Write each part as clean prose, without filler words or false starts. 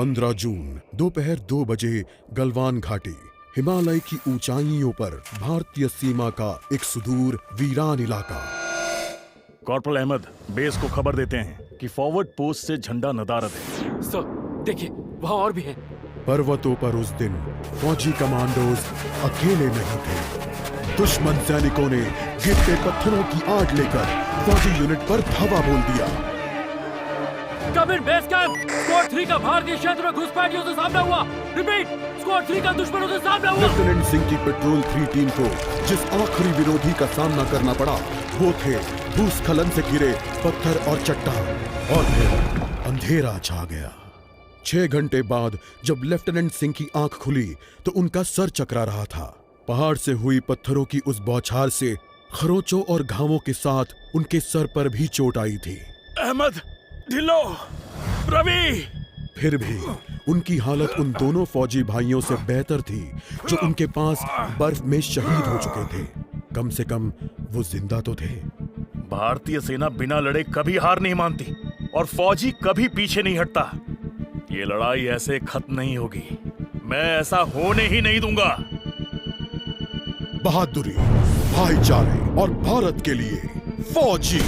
15 जून दोपहर 2 बजे गलवान घाटी, हिमालय की ऊंचाइयों पर भारतीय सीमा का एक सुदूर वीरान इलाका। कॉर्पोरल अहमद, बेस को खबर देते हैं कि फॉरवर्ड पोस्ट से झंडा नदारद है। सर, देखिए वहाँ और भी हैं। पर्वतों पर उस दिन फौजी कमांडोज अकेले नहीं थे। दुश्मन सैनिकों ने गिरते पत्थरों की आग लेकर फौजी यूनिट पर धावा बोल दिया। कम इन बेस कैंप, स्क्वाड 3 का भारतीय क्षेत्र में घुसपैठियों से सामना हुआ। रिपीट, स्क्वाड 3 का दुश्मनों से सामना हुआ। लेफ्टिनेंट सिंह की पेट्रोल 3 टीम को जिस आखिरी विरोधी का सामना करना पड़ा वो थे भूस्खलन से घिरे पत्थर और चट्टान। और फिर अंधेरा छा गया। 6 घंटे बाद जब लेफ्टिनेंट सिंह की आंख खुली तो उनका सर चकरा रहा था। पहाड़ से हुई पत्थरों की उस बौछार से खरोंचों और घावों के साथ उनके सर पर भी चोट आई थी। अहमद, ढिल्लो, रवि। फिर भी उनकी हालत उन दोनों फौजी भाइयों से बेहतर थी जो उनके पास बर्फ में शहीद हो चुके थे। कम से कम वो जिंदा तो थे। भारतीय सेना बिना लड़े कभी हार नहीं मानती और फौजी कभी पीछे नहीं हटता। ये लड़ाई ऐसे खत्म नहीं होगी। मैं ऐसा होने ही नहीं दूंगा। बहादुरी, भाईचारे और भारत के लिए फौजी।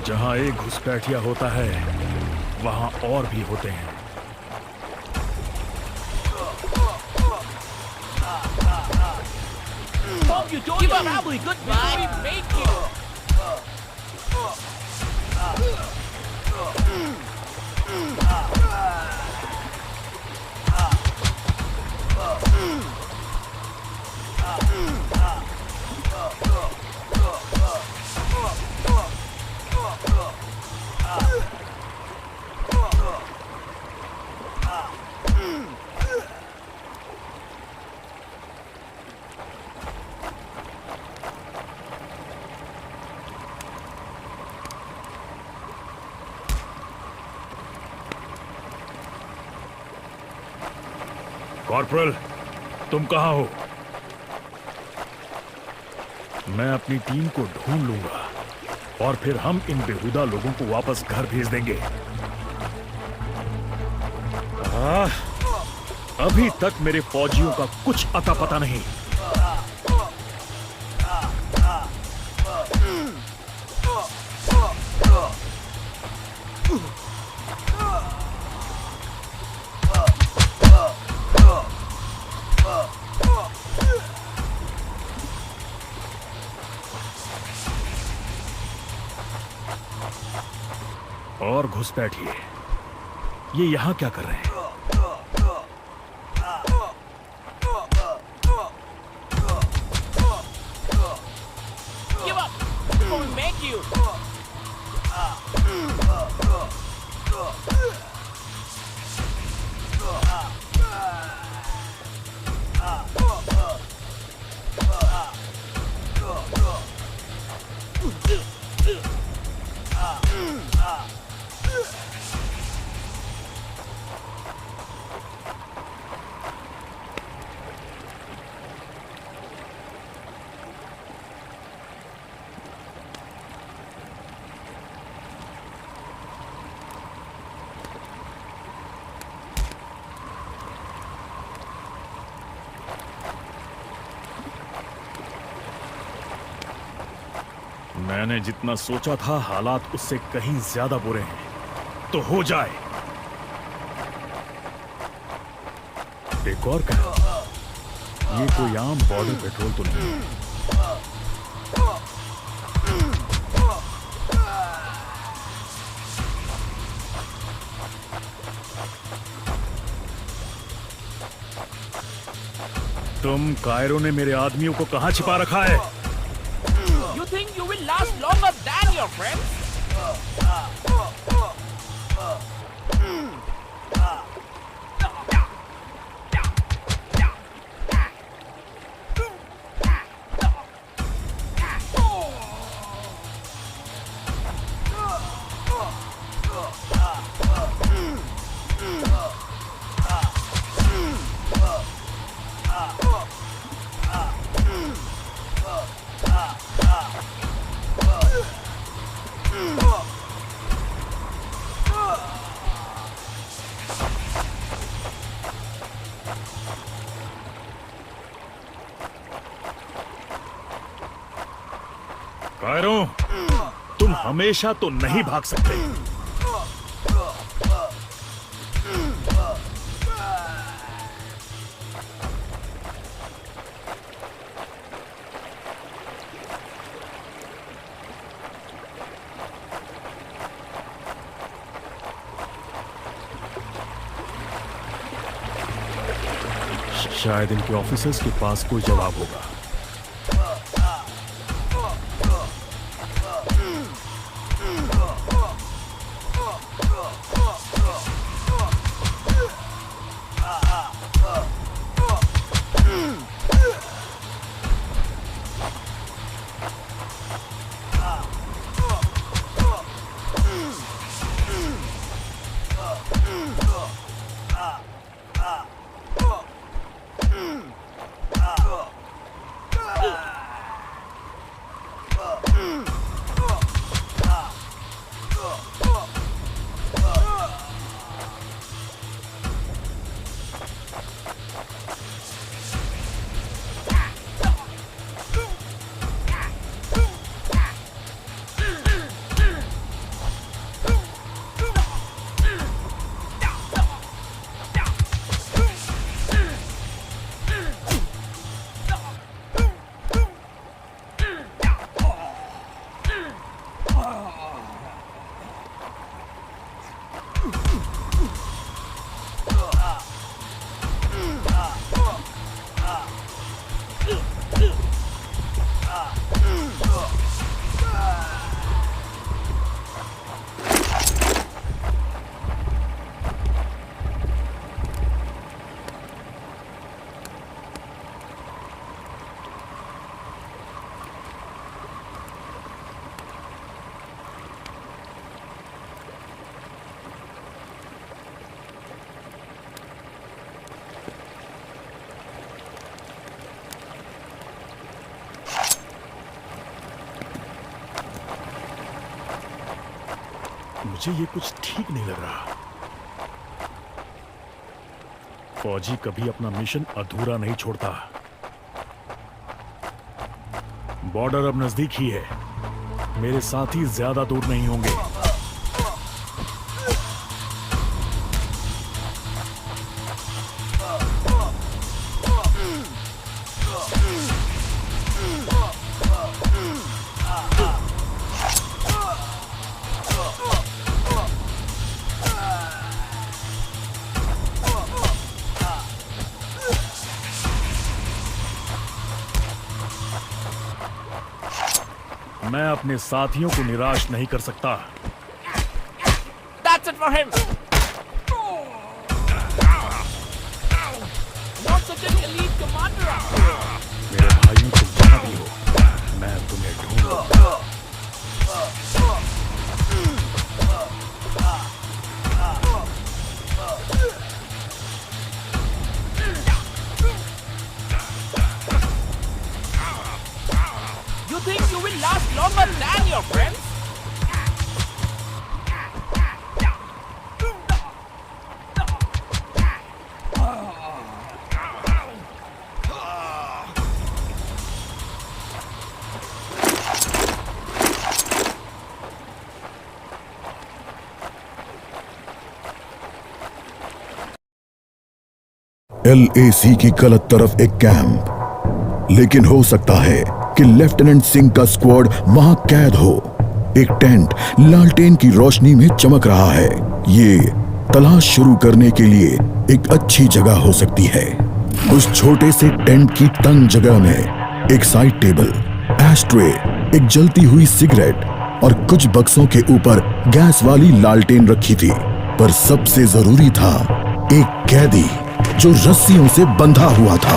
जहां एक घुसपैठिया होता है वहां और भी होते हैं। Give up, probably good bye. Make you. Corporal, तुम कहां हो? मैं अपनी टीम को ढूंढ लूंगा और फिर हम इन बेहुदा लोगों को वापस घर भेज देंगे। अभी तक मेरे फौजियों का कुछ अता पता नहीं। और घुसपैठिए, ये यहां क्या कर रहे हैं? Give up! We're going to make you! मैंने जितना सोचा था हालात उससे कहीं ज्यादा बुरे हैं। तो हो जाए। एक और क्या? ये कोई आम बॉर्डर पेट्रोल तो नहीं। तुम कायरो ने मेरे आदमियों को कहां छिपा रखा है? You think you will last longer than your friends? Cairo, तुम हमेशा तो नहीं भाग सकते। शायद इनके ऑफिसर्स के पास कोई जवाब होगा। मुझे ये कुछ ठीक नहीं लग रहा। फौजी कभी अपना मिशन अधूरा नहीं छोड़ता। बॉर्डर अब नजदीक ही है, मेरे साथी ज्यादा दूर नहीं होंगे। मैं अपने साथियों को निराश नहीं कर सकता। That's it for him. Not such an elite commander. मेरे भाइयों को जहाँ भी हो, मैं तुम्हें ढूंढूंगा। You think you will last longer than your friends? LAC की गलत तरफ एक कैंप, लेकिन हो सकता है कि लेफ्टिनेंट सिंह का स्क्वाड वहां कैद हो। एक टेंट लालटेन की रोशनी में चमक रहा है। ये तलाश शुरू करने के लिए एक अच्छी जगह हो सकती है। उस छोटे से टेंट की तंग जगह में एक साइड टेबल, एशट्रे, एक जलती हुई सिगरेट और कुछ बक्सों के ऊपर गैस वाली लालटेन रखी थी। पर सबसे जरूरी था एक कैदी जो रस्सियों से बंधा हुआ था।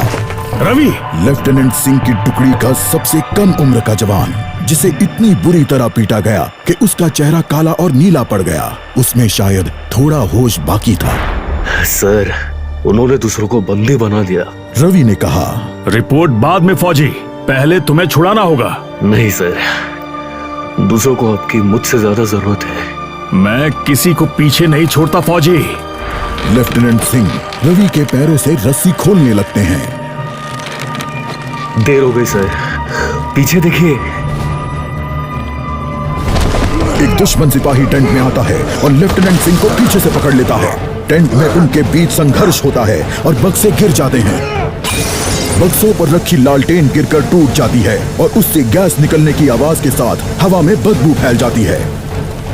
रवि! लेफ्टिनेंट सिंह की टुकड़ी का सबसे कम उम्र का जवान, जिसे इतनी बुरी तरह पीटा गया कि उसका चेहरा काला और नीला पड़ गया। उसमें शायद थोड़ा होश बाकी था। सर, उन्होंने दूसरों को बंदी बना दिया। रवि ने कहा। रिपोर्ट बाद में फौजी, पहले तुम्हें छुड़ाना होगा। नहीं सर, दूसरों को आपकी मुझसे ज्यादा जरूरत है। मैं किसी को पीछे नहीं छोड़ता फौजी। लेफ्टिनेंट सिंह रवि के पैरों से रस्सी खोलने लगते हैं। देर हो गई सर, पीछे देखिए। एक दुश्मन सिपाही टेंट में आता है और लेफ्टिनेंट सिंह को पीछे से पकड़ लेता है। टेंट में उनके बीच संघर्ष होता है और बक्से गिर जाते हैं। बक्सों पर रखी लालटेन गिरकर टूट जाती है और उससे गैस निकलने की आवाज के साथ हवा में बदबू फैल जाती है।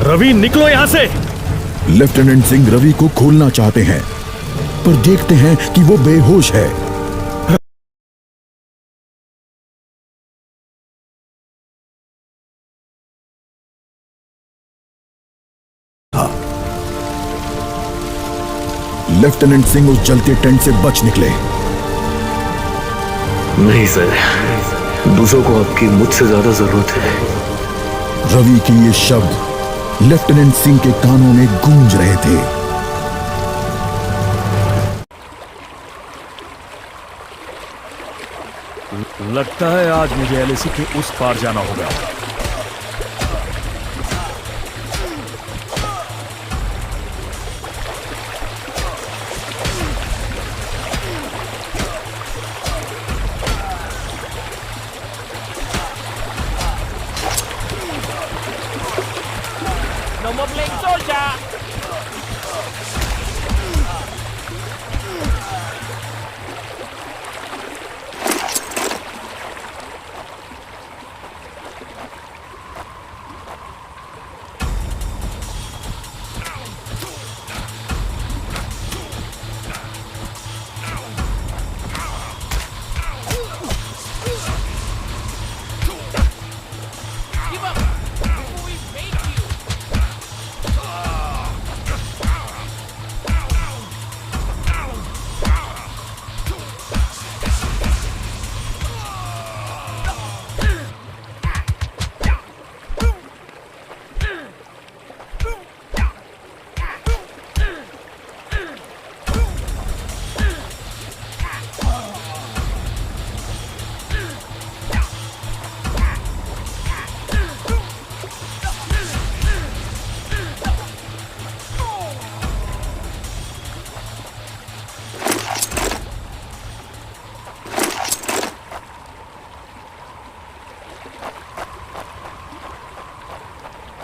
रवि, निकलो यहाँ से। लेफ्टिनेंट सिंह रवि को खोलना चाहते हैं, पर देखते हैं कि वो बेहोश है। लेफ्टिनेंट सिंह उस जलते टेंट से बच निकले। नहीं सर, दूसरों को आपकी मुझसे ज्यादा जरूरत है। रवि के ये शब्द लेफ्टिनेंट सिंह के कानों में गूंज रहे थे। लगता है आज मुझे LAC के उस पार जाना होगा। No more playing soldier.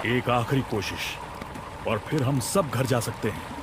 एक आखिरी कोशिश और फिर हम सब घर जा सकते हैं।